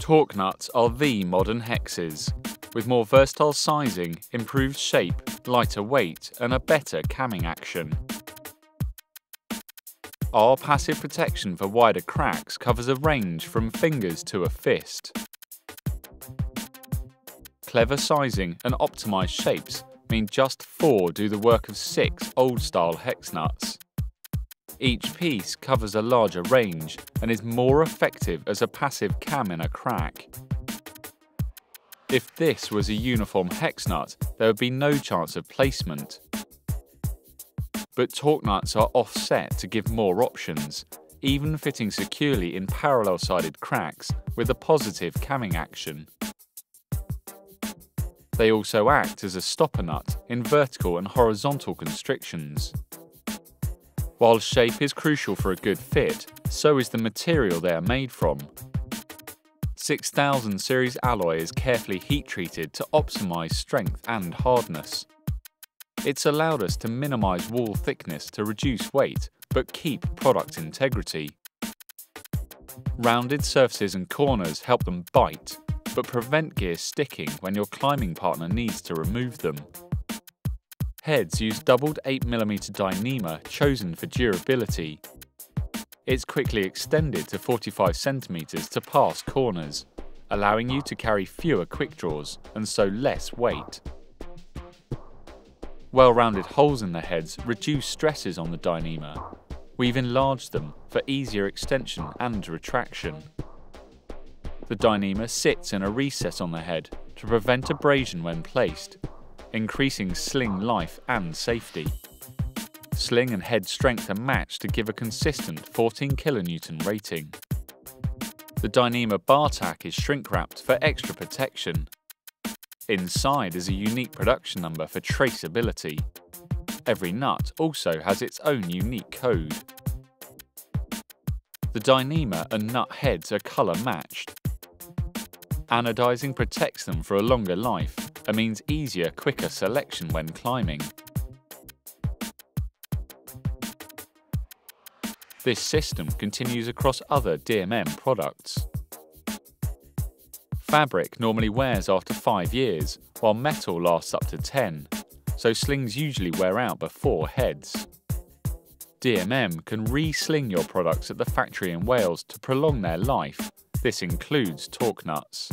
Torque nuts are the modern hexes, with more versatile sizing, improved shape, lighter weight and a better camming action. Our passive protection for wider cracks covers a range from fingers to a fist. Clever sizing and optimised shapes mean just 4 do the work of 6 old-style hex nuts. Each piece covers a larger range and is more effective as a passive cam in a crack. If this was a uniform hex nut, there would be no chance of placement. But torque nuts are offset to give more options, even fitting securely in parallel-sided cracks with a positive camming action. They also act as a stopper nut in vertical and horizontal constrictions. While shape is crucial for a good fit, so is the material they are made from. 6000 series alloy is carefully heat-treated to optimise strength and hardness. It's allowed us to minimise wall thickness to reduce weight, but keep product integrity. Rounded surfaces and corners help them bite, but prevent gears sticking when your climbing partner needs to remove them. Heads use doubled 8mm Dyneema chosen for durability. It's quickly extended to 45 cm to pass corners, allowing you to carry fewer quick draws and so less weight. Well-rounded holes in the heads reduce stresses on the Dyneema. We've enlarged them for easier extension and retraction. The Dyneema sits in a recess on the head to prevent abrasion when placed, increasing sling life and safety. Sling and head strength are matched to give a consistent 14 kN rating. The Dyneema bar tack is shrink-wrapped for extra protection. Inside is a unique production number for traceability. Every nut also has its own unique code. The Dyneema and nut heads are colour matched. Anodizing protects them for a longer life and means easier, quicker selection when climbing. This system continues across other DMM products. Fabric normally wears after 5 years, while metal lasts up to 10, so slings usually wear out before heads. DMM can re-sling your products at the factory in Wales to prolong their life. This includes torque nuts.